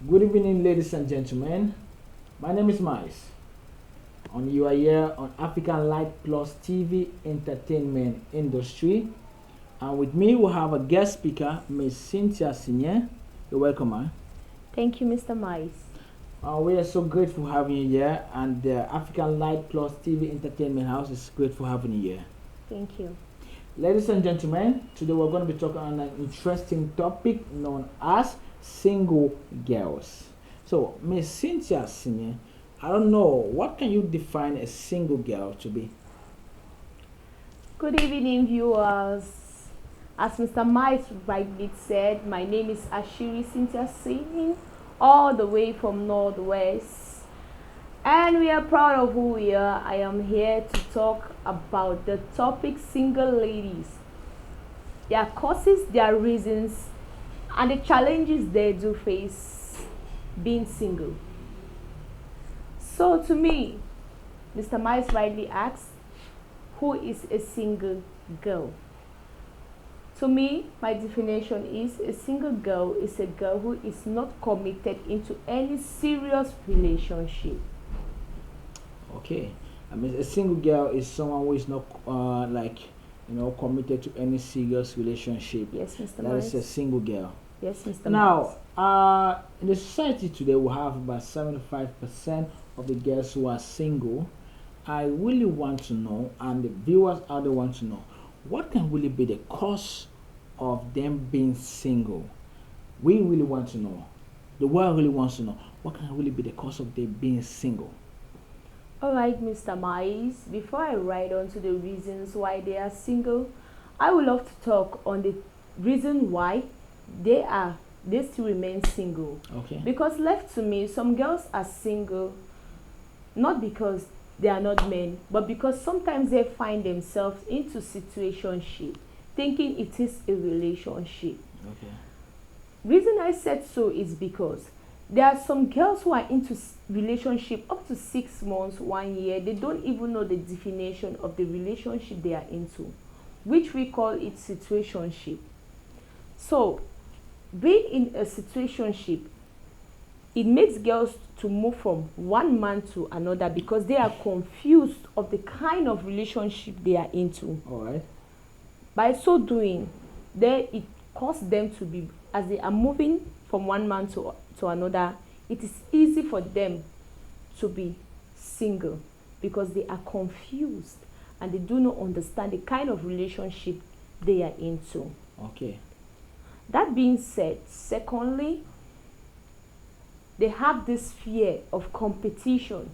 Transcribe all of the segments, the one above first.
Good evening, ladies and gentlemen. My name is Mice, and you are here on African Light Plus TV Entertainment Industry. And with me, we have a guest speaker, Miss Cynthia Senior. You're welcome, man. Thank you, Mr. Mice. We are so grateful having you here, and the African Light Plus TV Entertainment House is grateful having you here. Thank you. Ladies and gentlemen, today we're going to be talking on an interesting topic known as single girls. So, Miss Cynthia Senior, I don't know, what can you define a single girl to be? Good evening, viewers. As Mr. Mice rightly said, my name is Ashiri Cynthia Singh, all the way from Northwest. And we are proud of who we are. I am here to talk about the topic single ladies, their causes, their reasons, and the challenges they do face being single. So to me, Mr. Mice rightly asks, who is a single girl? To me, my definition is a single girl is a girl who is not committed into any serious relationship. Okay, I mean, a single girl is someone who is not committed to any serious relationship. Yes, Mr. That is a Mice. single girl. Yes, Mr. Now, Mice. in the society today, we have about 75% of the girls who are single. I really want to know, and the viewers out there want to know, what can really be the cause of them being single? We really want to know. The world really wants to know what can really be the cause of them being single. Alright, Mr. Mice, before I ride on to the reasons why they are single, I would love to talk on the reason why they still remain single. Okay. Because left to me, some girls are single not because they are not men, but because sometimes they find themselves into situationship, thinking it is a relationship. Okay. Reason I said so is because there are some girls who are into relationship up to 6 months, 1 year. They don't even know the definition of the relationship they are into, which we call it situationship. So, being in a situationship, it makes girls to move from one man to another because they are confused of the kind of relationship they are into. All right. By so doing, it causes them to be, as they are moving from one man to another, it is easy for them to be single because they are confused and they do not understand the kind of relationship they are into. Okay. That being said, secondly, they have this fear of competition.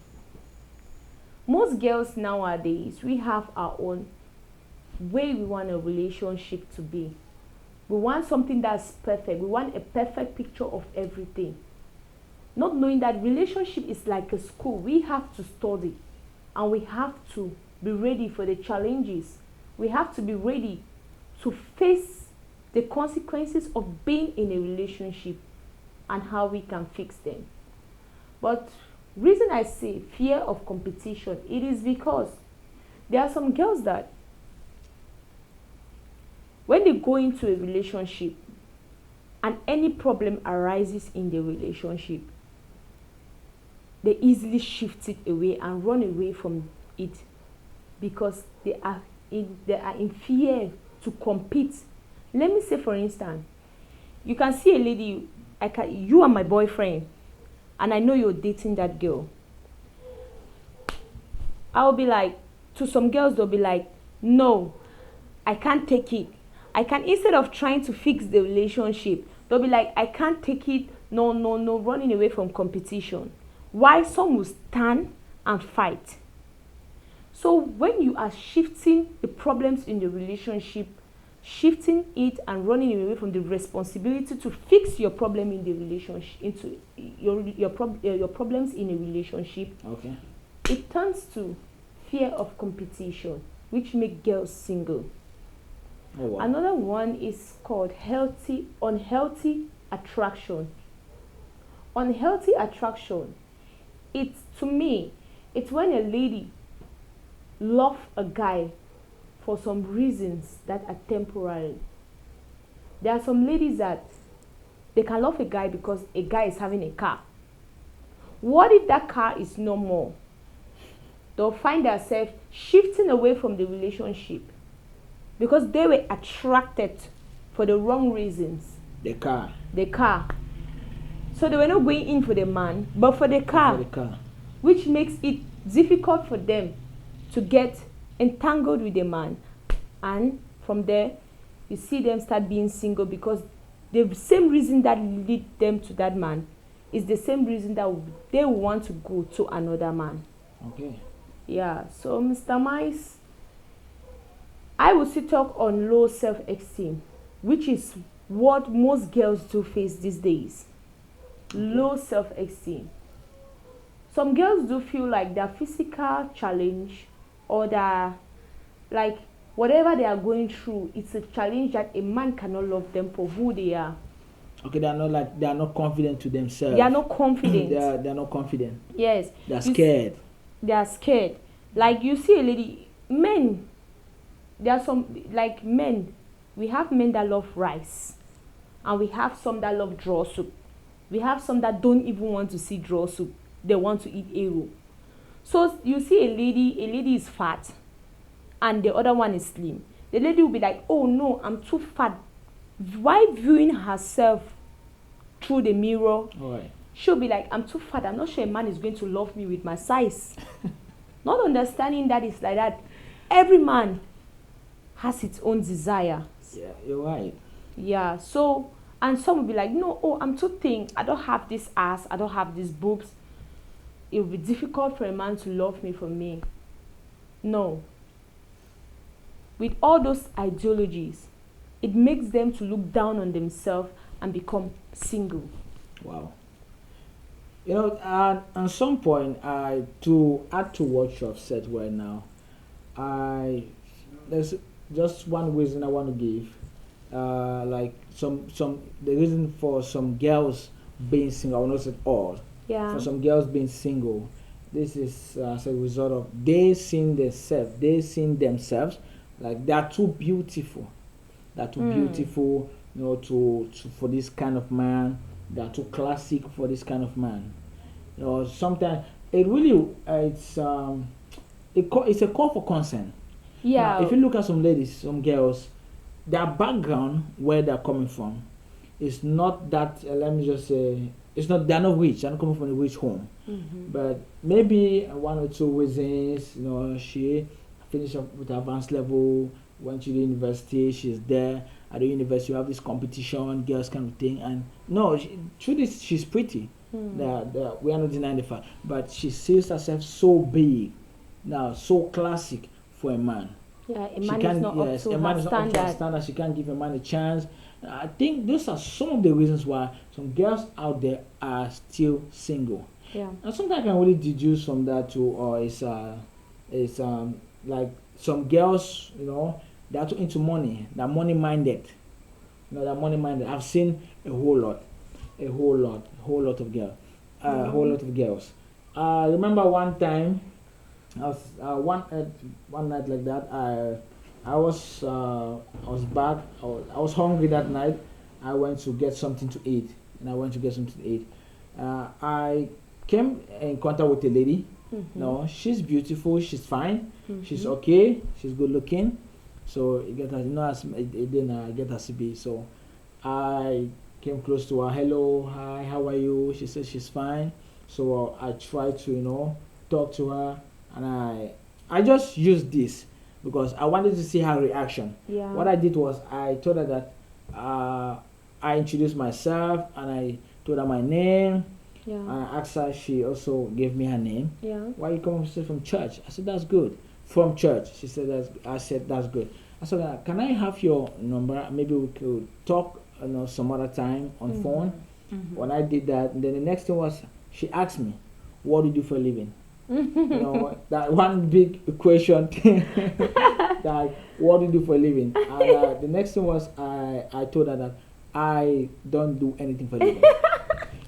Most girls nowadays, we have our own way we want a relationship to be. We want something that's perfect. We want a perfect picture of everything. Not knowing that relationship is like a school. We have to study and we have to be ready for the challenges. We have to be ready to face the consequences of being in a relationship and how we can fix them. But reason I say fear of competition, it is because there are some girls that when they go into a relationship and any problem arises in the relationship, they easily shift it away and run away from it because they are in fear to compete. Let me say, for instance, you can see a lady, you are my boyfriend, and I know you're dating that girl. I'll be like, to some girls, they'll be like, no, I can't take it. Instead of trying to fix the relationship, they'll be like, I can't take it. No, no, no, running away from competition. Why? Some will stand and fight. So when you are shifting the problems in the relationship, shifting it and running away from the responsibility to fix your problem in the relationship, into your problems in a relationship, Okay. it turns to fear of competition, which make girls single. Oh, wow. Another one is called unhealthy attraction. Unhealthy attraction, to me, it's when a lady love a guy for some reasons that are temporary. There are some ladies that They can love a guy because a guy is having a car. What if that car is no more? They'll find themselves shifting away from the relationship because they were attracted for the wrong reasons. The car. The car. So they were not going in for the man, but for the car. For the car. Which makes it difficult for them to get entangled with the man. And from there, you see them start being single because the same reason that lead them to that man is the same reason that they want to go to another man. Okay. Yeah, so Mr. Mice, I will still talk on low self-esteem, which is what most girls do face these days. Low self-esteem. Some girls do feel like their physical challenge or their, like, whatever they are going through, it's a challenge that a man cannot love them for who they are. Okay, they are not confident to themselves. They are not confident. they are not confident. Yes. They are scared. They are scared. Like you see a lady, men, there are some, like men, we have men that love rice. And we have some that love draw soup. We have some that don't even want to see draw soup. They want to eat arrow. So you see a lady is fat. And the other one is slim. The lady will be like, oh no, I'm too fat. Why viewing herself through the mirror? Right. She'll be like, I'm too fat. I'm not sure a man is going to love me with my size. Not understanding that it's like that. Every man has its own desire. Yeah, you're right. Yeah, so, and some will be like, no, oh, I'm too thin. I don't have this ass. I don't have these boobs. It will be difficult for a man to love me for me. No. With all those ideologies, it makes them to look down on themselves and become single. Wow. You know, at some point, to add to what you have said right now, there's just one reason I want to give. Like the reason for some girls being single, I will not say all. Yeah. For some girls being single, this is as a result of they seeing themselves like they are too beautiful. They're too beautiful, you know, to for this kind of man. They are too classic for this kind of man. You know, sometimes it really it's a call for concern. Yeah. Now, if you look at some ladies, some girls, their background, where they're coming from, is not that. Let me just say, it's not. They're not rich. They're not coming from a rich home. Mm-hmm. But maybe one or two reasons. You know, she finished up with advanced level, went to the university. She's there at the university. You have this competition, girls kind of thing. And no, truly, she's pretty. We are not denying the fact, but she sees herself so big, now so classic for a man. Yeah, a man is not up to her standard. She can't give a man a chance. I think those are some of the reasons why some girls out there are still single. Yeah. And sometimes I can really deduce from that too, or it's like some girls, you know, they're too into money. They're money minded. You know, they're money minded. I've seen a whole lot of girls. Whole lot of girls. I remember one time, I was one night like that. I was back. I was hungry that night. I went to get something to eat, I came in contact with a lady. No, she's beautiful. She's fine. She's okay. She's good looking. So you get her, you know, I get her CB. So I came close to her. Hello, hi, how are you? She said she's fine. So I tried to, you know, talk to her, and I just used this because I wanted to see her reaction. Yeah. What I did was I told her that I introduced myself and I told her my name. Yeah. And I asked her. She also gave me her name. Yeah. Why you come from church? I said that's good. From church. She said that's. I said that's good. I said, can I have your number? Maybe we could talk, you know, some other time on phone. When I did that, and then the next thing was she asked me, "What do you do for a living?" You know, that one big question. That what do you do for a living? And the next thing was I told her that I don't do anything for a living.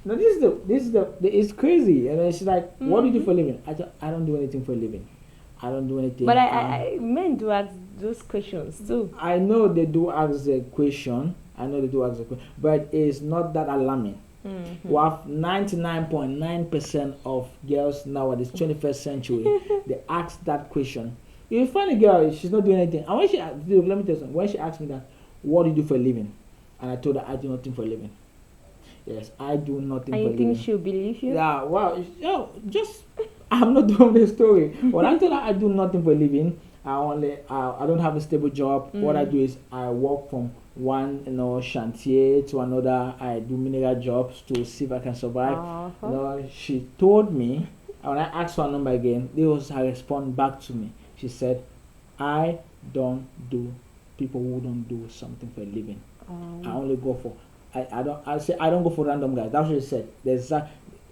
Now it's crazy. And she's like, "What do you do for a living?" I don't do anything for a living. I don't do anything. But I men do ask those questions too. I know they do ask the question. But it's not that alarming. We have 99.9% of girls nowadays, 21st century, they ask that question. You find a girl, she's not doing anything. And when she, let me tell you something, when she asked me that, what do you do for a living? And I told her, I do nothing for a living. Yes, I do nothing for a living. And you think she'll believe you? Yeah, well, just, I'm not doing the story. When I told her I do nothing for a living, I don't have a stable job. What I do is I work from one chantier to another. I do mineral jobs to see if I can survive. She told me, when I asked for a number again, this was her response back to me. She said, I don't do people who don't do something for a living. I only go for I don't go for random guys. That's what she said.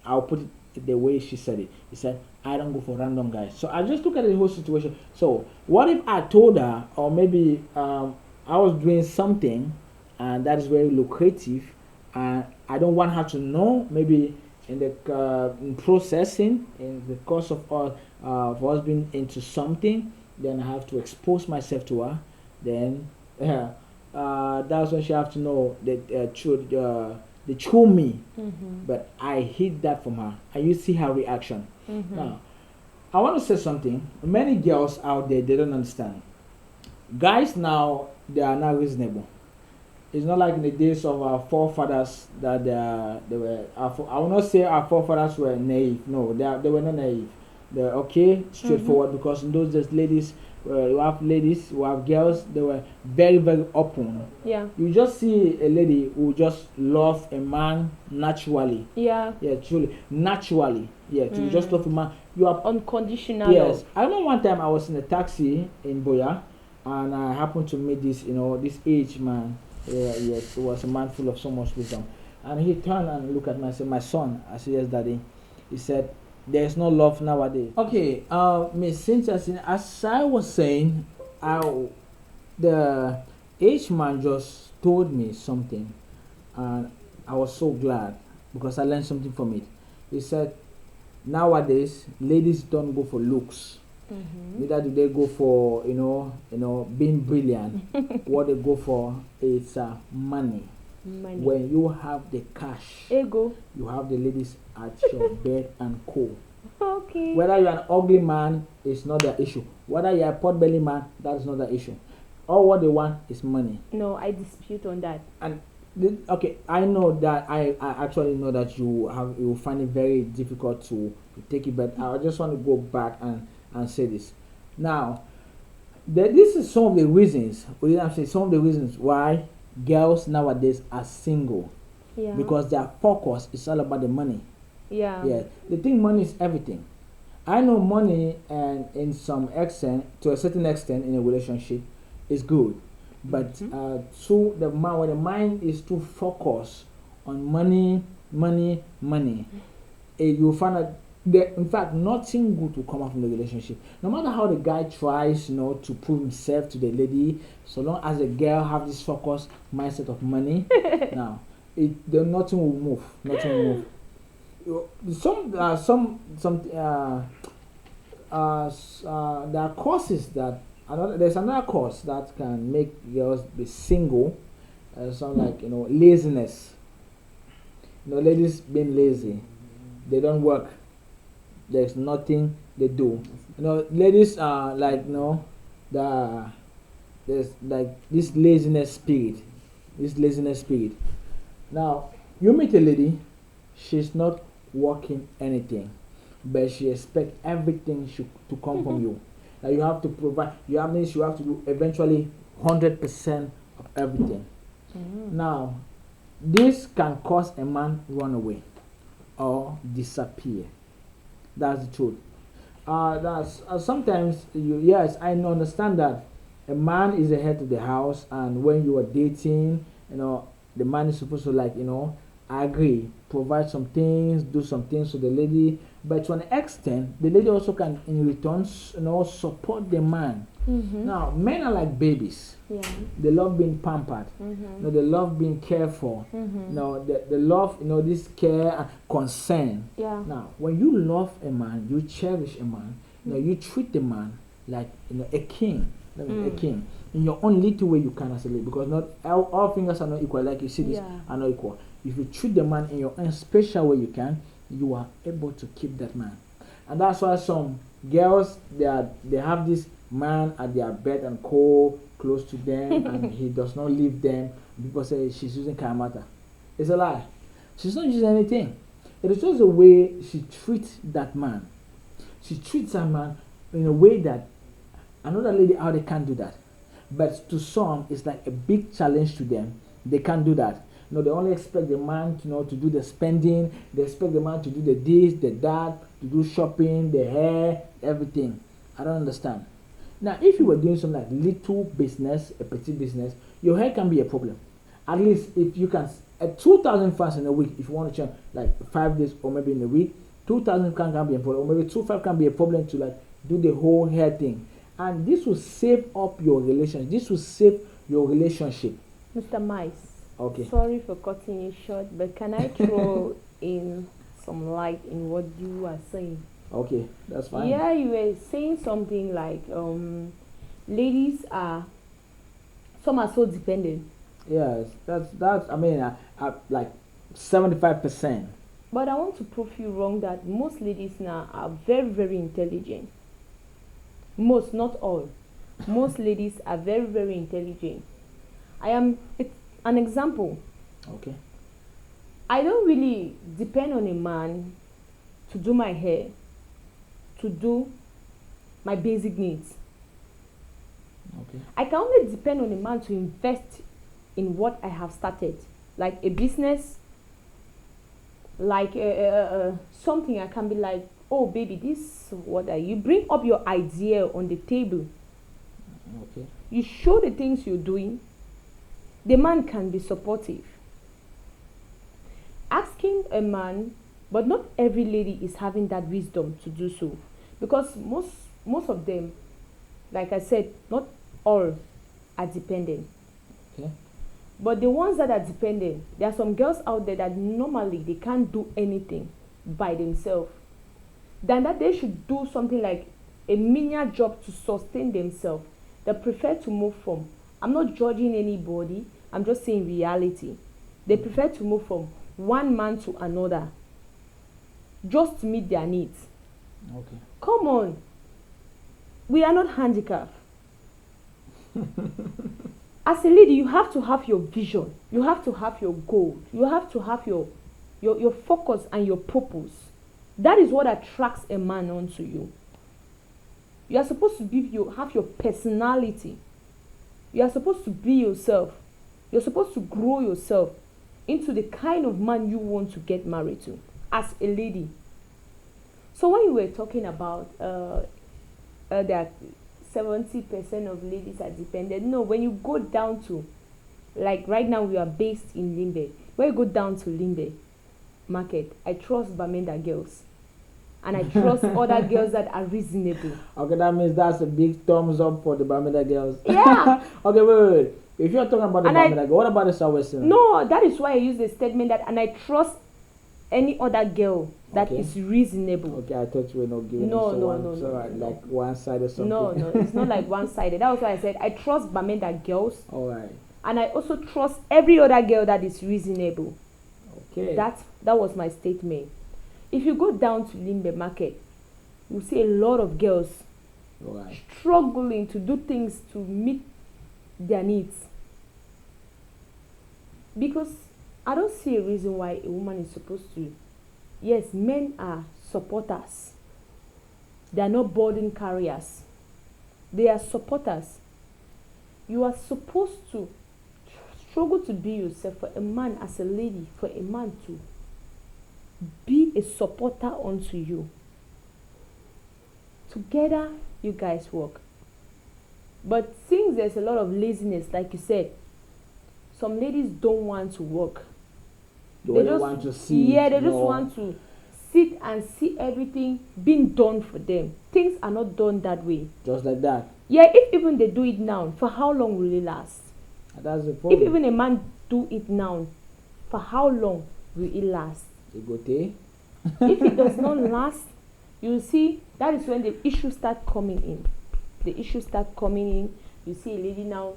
I'll put it the way she said it. She said, I don't go for random guys. So I just look at the whole situation. So what if I told her, or maybe I was doing something and that is very lucrative, and I don't want her to know, maybe in the in processing, in the course of us being into something, then I have to expose myself to her. Then that's when she have to know that the true me. But I hid that from her, and you see her reaction. Now I want to say something. Many girls out there, they don't understand. Guys now, they are now reasonable. It's not like in the days of our forefathers that they were. I will not say our forefathers were naive. No, they were not naive. They're okay, straightforward. Because in those days, ladies, we have girls. They were very, very open. Yeah. You just see a lady who just love a man naturally. Yeah. Yeah, truly, naturally. Yeah, to just love a man. You are unconditional. Yes, I remember one time I was in a taxi in Boya, and I happened to meet this aged man. Yes, it was a man full of so much wisdom. And he turned and looked at me and said, my son. I said, yes, daddy. He said, there's no love nowadays. Okay, Miss Cynthia, as I was saying, the aged man just told me something, and I was so glad because I learned something from it. He said, nowadays, ladies don't go for looks. Neither do they go for being brilliant. What they go for is money. When you have the cash, ego, you have the ladies at your bed and co. Okay. Whether you're an ugly man, it's not the issue. Whether you're a pot-belly man, that's not the issue. All what they want is money. No, I dispute on that. And okay, I know that I actually know that you will find it very difficult to take it, but I just want to go back and say this. Now, this is some of the reasons. Some of the reasons why girls nowadays are single. Yeah. Because their focus is all about the money. Yeah. Yeah. They think money is everything. I know money, and in some extent, to a certain extent, in a relationship, is good. But to the man, when the mind is too focused on money, you'll find that in fact nothing good will come out from the relationship. No matter how the guy tries, to prove himself to the lady, so long as the girl have this focused mindset of money, now nothing will move. Nothing will move. There are causes that there's another cause that can make girls be single. Something like laziness. Ladies being lazy, they don't work. There's nothing they do. Ladies are like there's like this laziness spirit. Now you meet a lady, she's not working anything, but she expects everything to come from you. Now you have to provide. You have to do eventually 100% of everything. Now, this can cause a man run away or disappear. That's the truth. That's sometimes yes, I understand that a man is the head of the house, and when you are dating, the man is supposed to agree, provide some things, do some things to the lady. But to an extent, the lady also can, in return, support the man. Now, men are like babies. Yeah. They love being pampered. They love being cared for. They love, this care and concern. Yeah. Now, when you love a man, you cherish a man. You treat the man like a king. Let me a king. In your own little way you can as a lady, because not all fingers are not equal. Like you see, this are not equal. If you treat the man in your own special way, you are able to keep that man. And that's why some girls they have this man at their bed and close to them, and he does not leave them. People say she's using karamata. It's a lie. She's not using anything. It is just the way she treats that man. She treats that man in a way that another lady out there can't do that. But to some, it's like a big challenge to them. They can't do that. They only expect the man to do the spending. They expect the man to do the this, the that, to do shopping, the hair, everything. I don't understand. Now, if you were doing some like little business, a petite business, your hair can be a problem. At least if you can, at 2,000 fans in a week, if you want to change like 5 days or maybe in a week, 2,000 can be a problem, or maybe 2,500 can be a problem to like do the whole hair thing. And this will save up your relationship. This will save your relationship. Mr. Mice. Okay. Sorry for cutting you short, but can I throw in some light in what you are saying? Okay, that's fine. Yeah, you were saying something like ladies are so dependent. Yes, that's I mean, like 75%. But I want to prove you wrong that most ladies now are very, very intelligent. Most, not all. Most ladies are very, very intelligent. It's an example. Okay. I don't really depend on a man to do my hair, to do my basic needs. Okay. I can only depend on a man to invest in what I have started, like a business, like something I can be like, oh baby, this what are you bring up your idea on the table. Okay. You show the things you're doing. The man can be supportive. Asking a man, but not every lady is having that wisdom to do so, because most of them, like I said, not all are dependent. Okay. But the ones that are dependent, there are some girls out there that normally they can't do anything by themselves. Then that they should do something like a menial job to sustain themselves. They prefer to move from, I'm not judging anybody, I'm just saying reality. They prefer to move from one man to another just to meet their needs. Okay. Come on. We are not handicapped. As a lady, you have to have your vision. You have to have your goal. You have to have your focus and your purpose. That is what attracts a man onto you. You are supposed to have your personality. You are supposed to be yourself. You're supposed to grow yourself into the kind of man you want to get married to as a lady. So when you were talking about that 70% of ladies are dependent, no, when you go down to, like right now we are based in Limbe. When you go down to Limbe market, I trust Bamenda girls. And I trust other girls that are reasonable. Okay, that means that's a big thumbs up for the Bamenda girls. Yeah. Okay, wait. If you're talking about the Bamenda girl, what about the Southwestern? No, that is why I use the statement that, and I trust any other girl that is reasonable. Okay, I thought you were not giving no, like one side or something. No, it's not like one sided. That was why I said I trust Bamenda girls. All right. And I also trust every other girl that is reasonable. Okay. That was my statement. If you go down to Limbe market, you see a lot of girls struggling to do things to meet their needs. Because I don't see a reason why a woman is supposed to. Yes, men are supporters. They are not burden carriers. They are supporters. You are supposed to struggle to be yourself for a man as a lady, for a man to be a supporter unto you. Together, you guys work. But since there's a lot of laziness, like you said, some ladies don't want to work. They just want to see. Yeah, they just want to sit and see everything being done for them. Things are not done that way. Just like that. Yeah, if even they do it now, for how long will it last? That's the problem. If even a man do it now, for how long will it last? If it does not last, you see, that is when the issues start coming in. the issues start coming in, you see a lady now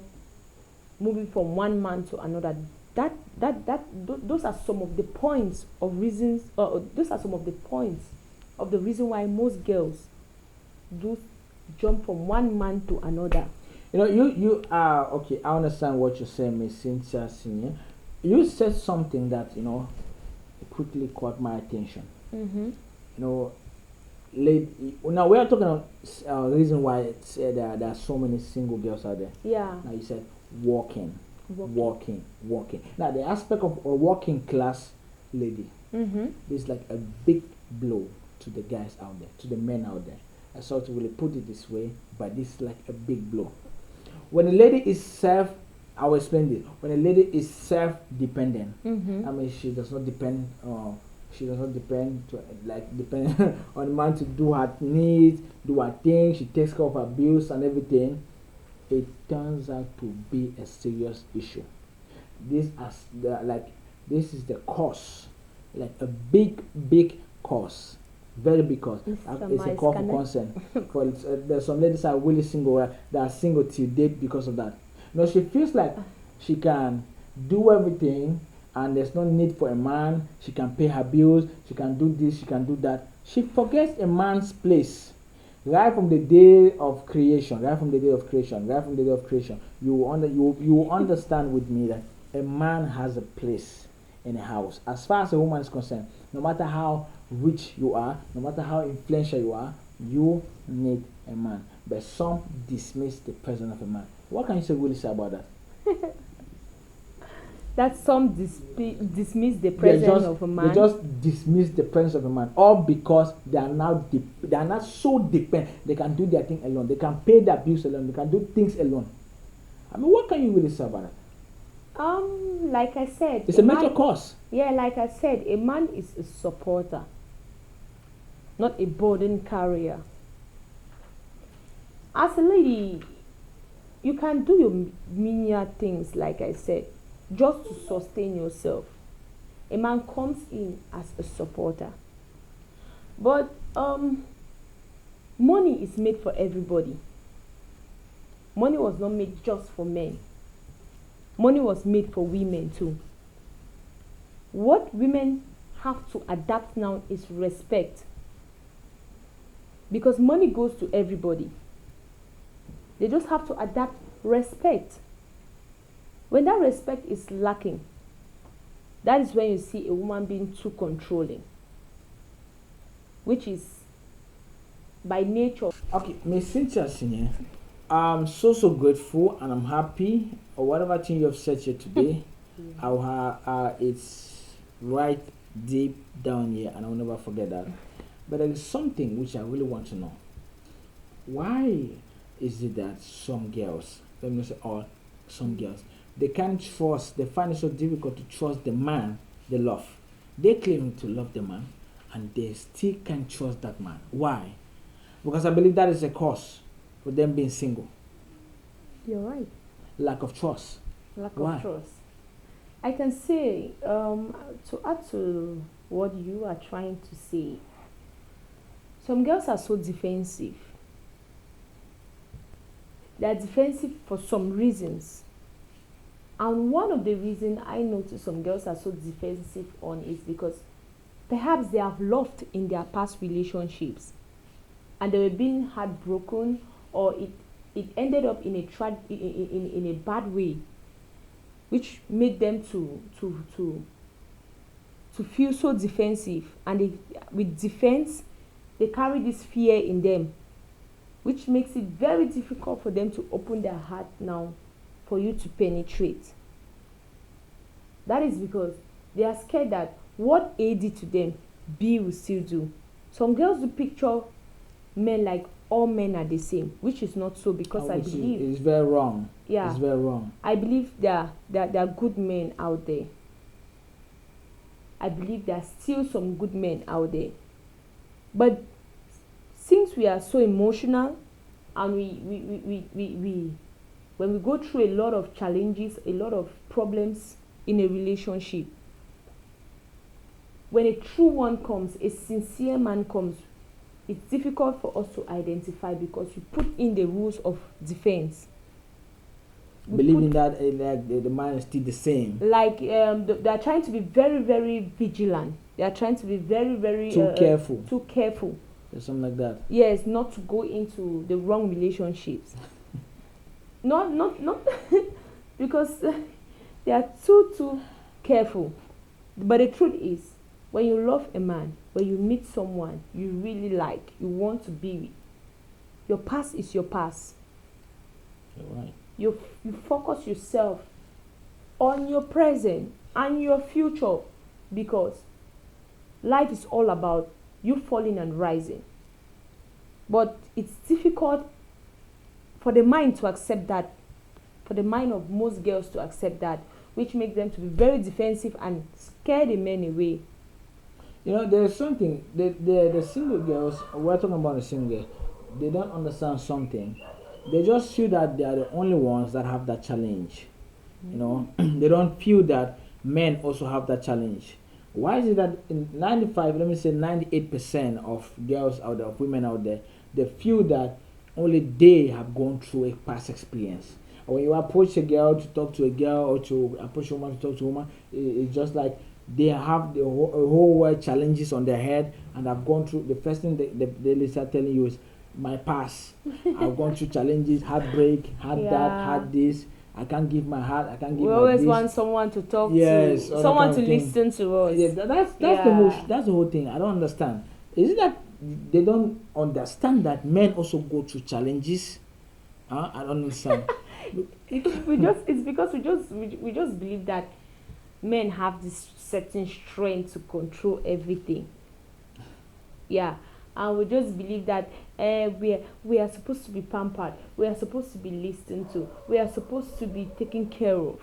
moving from one man to another. Those are some of the points of reasons, those are some of the points of the reason why most girls do jump from one man to another. You are okay. I understand what you're saying, Miss Cynthia Senior. You said something that quickly caught my attention. Mm-hmm. Now we are talking about reason why it's, there are so many single girls out there. Yeah. Now you said walking. Now the aspect of a working class lady is like a big blow to the guys out there, to the men out there. I sort of really put it this way, but this is like a big blow. When a lady is I will explain this. When a lady is self-dependent, I mean she does not depend on on the man to do her needs, do her things. She takes care of her bills and everything. It turns out to be a serious issue. This is the cause, like a big cause, very big cause. It's a call for concern. There's some ladies are really single that are single till date because of that. She feels like she can do everything and there's no need for a man. She can pay her bills. She can do this. She can do that. She forgets a man's place. Right from the day of creation, you will understand with me that a man has a place in a house. As far as a woman is concerned, no matter how rich you are, no matter how influential you are, you need a man. But some dismiss the presence of a man. What can you really say about that? That some dismiss the presence of a man. They just dismiss the presence of a man, all because they are not so dependent. They can do their thing alone. They can pay their bills alone. They can do things alone. I mean, what can you really say about that? Like I said, it's a major cause. Yeah, like I said, a man is a supporter, not a burden carrier. As a lady, you can do your menial things, like I said, just to sustain yourself. A man comes in as a supporter. But money is made for everybody. Money was not made just for men. Money was made for women too. What women have to adapt now is respect. Because money goes to everybody. They just have to adapt respect. When that respect is lacking, that is when you see a woman being too controlling, which is by nature. Okay, Miss Cynthia Senior, I'm so grateful and I'm happy or whatever thing you have said here today. It's right deep down here and I'll never forget that. But there is something which I really want to know. Why is it that some girls, let me not say all, some girls, they can't trust, they find it so difficult to trust the man they love. They claim to love the man and they still can't trust that man. Why? Because I believe that is a cause for them being single. You're right. Lack of trust. Of trust. I can say, to add to what you are trying to say, some girls are so defensive. They are defensive for some reasons. And one of the reasons I notice some girls are so defensive on is because perhaps they have loved in their past relationships and they were being heartbroken, or it ended up in a bad way, which made them to feel so defensive. And with defense, they carry this fear in them, which makes it very difficult for them to open their heart now for you to penetrate. That is because they are scared that what A did to them, B will still do. Some girls do picture men like all men are the same, which is not so, because I believe it's very wrong. Yeah, it's very wrong. I believe there are good men out there. I believe there are still some good men out there. But since we are so emotional and we when we go through a lot of challenges, a lot of problems in a relationship, when a true one comes, a sincere man comes, it's difficult for us to identify because we put in the rules of defense. Believing that like the man is still the same. Like they are trying to be very, very vigilant. They are trying to be very, very careful. Too careful. Or something like that. Yes, not to go into the wrong relationships. not because they are too careful. But the truth is, when you love a man, when you meet someone you really like, you want to be with, your past is your past. You're right. You focus yourself on your present and your future, because life is all about you falling and rising. But it's difficult for the mind to accept that, for the mind of most girls to accept that, which makes them to be very defensive and scare the men away. There's something, the single girls, we're talking about the single girl, they don't understand something. They just feel that they are the only ones that have that challenge. They don't feel that men also have that challenge. Why is it that in 98% of girls out there, of women out there, they feel that only they have gone through a past experience? When you approach a girl to talk to a girl, or to approach a woman to talk to a woman, it's just like they have a whole world challenges on their head, and have gone through. The first thing they start telling you is, my past. I've gone through challenges, heartbreak, had this. I can't give my heart. I can't give. We always this. Want someone to talk to, someone to listen to us. Yeah, that's the whole thing. I don't understand. Is it that they don't understand that men also go through challenges? I don't understand. It's because we just believe that men have this certain strength to control everything. Yeah. And we just believe that we are supposed to be pampered, we are supposed to be listened to, we are supposed to be taken care of.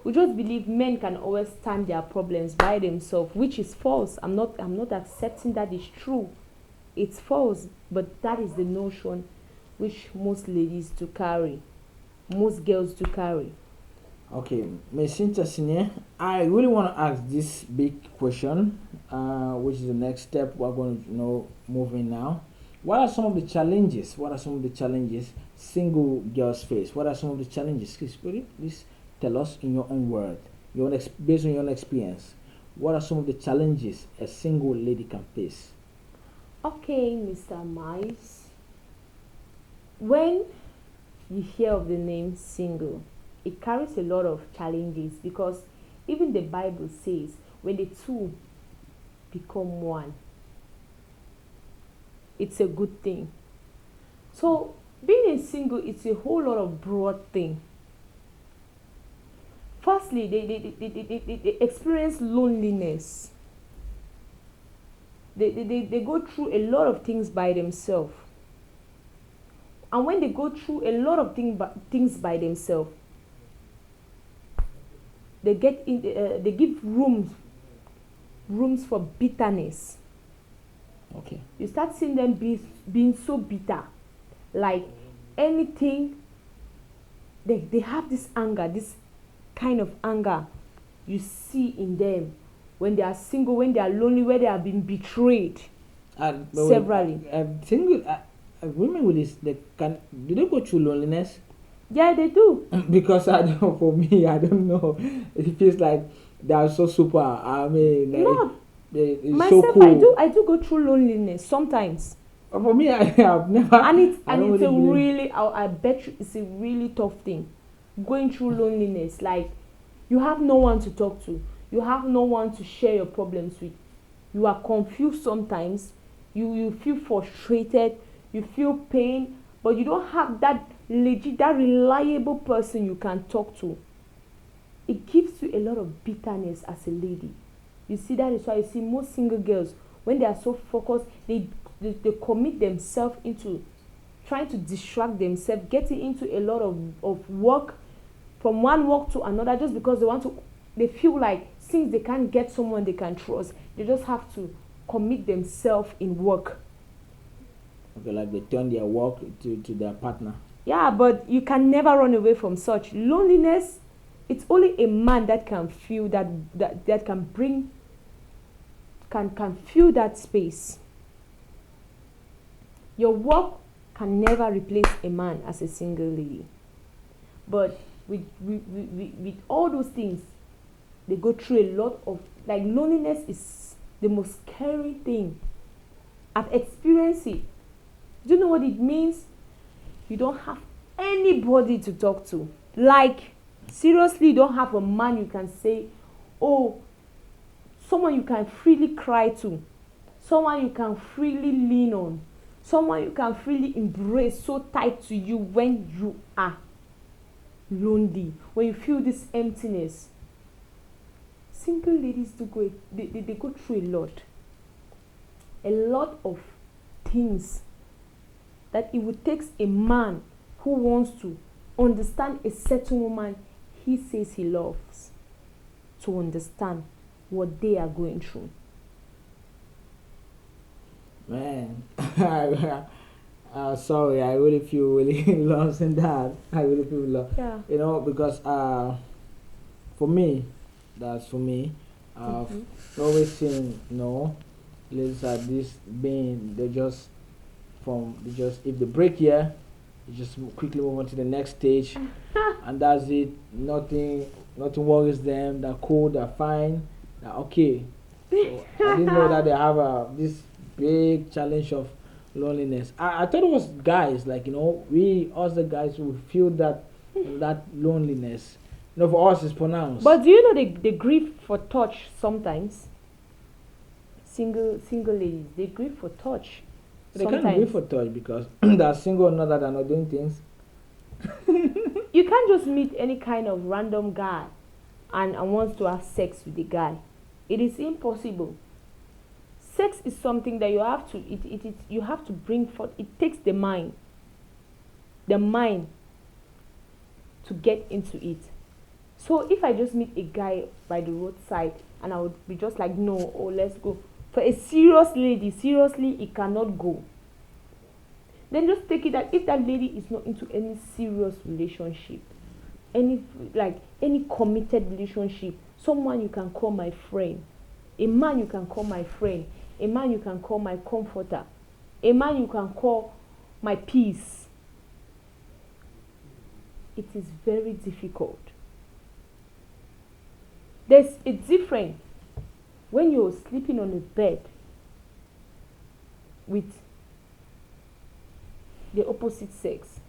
We just believe men can always stand their problems by themselves, which is false. I'm not accepting that is true. It's false, but that is the notion which most ladies do carry, most girls do carry. Okay, Ms. Cynthia Senior, I really want to ask this big question, which is the next step we're going to move in now. What are some of the challenges? What are some of the challenges single girls face? What are some of the challenges? Please tell us in your own word, based on your own experience. What are some of the challenges a single lady can face? Okay, Mr. Mice. When you hear of the name single, it carries a lot of challenges, because even the Bible says when the two become one, it's a good thing. So being a single, it's a whole lot of broad thing. Firstly, they experience loneliness. They go through a lot of things by themselves. And when they go through a lot of things by themselves, they give rooms for bitterness. Okay. You start seeing them being so bitter, like anything. They have this anger, this kind of anger you see in them when they are single, when they are lonely, where they have been betrayed severally. Single women with this, do they go through loneliness? Yeah, they do. Because for me, I don't know. It feels like they are so super. I mean, no, myself, so cool. I do go through loneliness sometimes. For me, I have never. And it's a really, I bet you, it's a really tough thing, going through loneliness. Like, you have no one to talk to, you have no one to share your problems with. You are confused sometimes. You feel frustrated. You feel pain, but you don't have that reliable person you can talk to. It gives you a lot of bitterness as a lady. You see, that is why you see most single girls, when they are so focused, they commit themselves into trying to distract themselves, getting into a lot of work, from one work to another, just because they feel like since they can't get someone they can trust, they just have to commit themselves in work. Okay, like they turn their work to their partner. Yeah, but you can never run away from such loneliness. It's only a man that can feel that can feel that space. Your work can never replace a man as a single lady. But with all those things, they go through a lot of, like, loneliness is the most scary thing. I've experienced it. Do you know what it means? You don't have anybody to talk to. Like, seriously, you don't have a man you can say, oh, someone you can freely cry to, someone you can freely lean on, someone you can freely embrace so tight to you when you are lonely, when you feel this emptiness. Single ladies they go through a lot of things that it would take a man who wants to understand a certain woman he says he loves to understand what they are going through. Man, sorry, I really feel really lost in that. I really feel lost. Yeah. You know, because for me, that's for me. I've always seen, ladies like this being, they just if they break here, they just quickly move on to the next stage, and that's it. Nothing worries them. They're cool. They're fine. They're okay. So I didn't know that they have this big challenge of loneliness. I thought it was guys, like, us the guys who feel that loneliness. For us it's pronounced. But do you know they grieve for touch sometimes? Single ladies, they grieve for touch. They can't grieve for touch because they're single, not that they're not doing things. You can't just meet any kind of random guy and wants to have sex with the guy. It is impossible. Sex is something that you have to you have to bring forth. It takes the mind to get into it. So if I just meet a guy by the roadside and I would be just like, no, oh, let's go. For a serious lady, seriously, it cannot go. Then just take it that if that lady is not into any serious relationship, any committed relationship, someone you can call my friend, a man you can call my friend, a man you can call my comforter, a man you can call my peace, it is very difficult. It's different when you're sleeping on a bed with the opposite sex.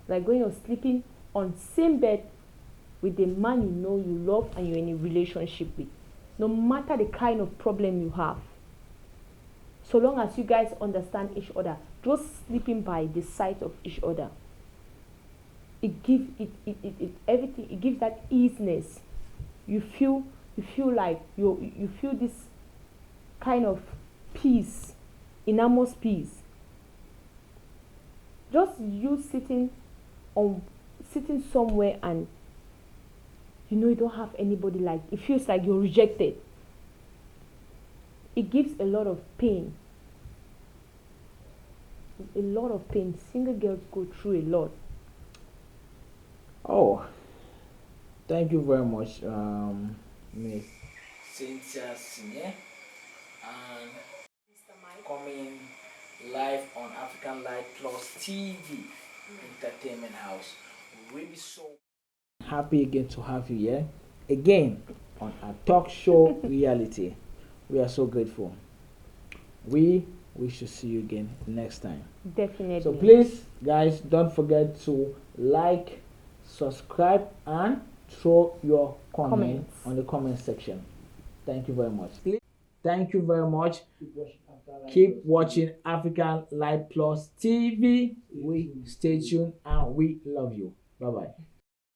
Like when you're sleeping on same bed with the man you love and you're in a relationship with. No matter the kind of problem you have, so long as you guys understand each other, just sleeping by the side of each other, it gives everything. It gives that easiness. You feel like you feel this kind of peace, enormous peace. Just you sitting somewhere and you don't have anybody, like it feels like you're rejected. It gives a lot of pain. A lot of pain. Single girls go through a lot. Oh, thank you very much, Miss Cynthia Sine, and coming live on African Light Plus TV Entertainment House. Really so happy again to have you here again on our talk show reality. We are so grateful. We should see you again next time. Definitely. So please, guys, don't forget to like, subscribe, and throw your comments on the comment section. Thank you very much. Thank you very much. Keep watching African Light Plus TV. We stay tuned and we love you. Bye bye.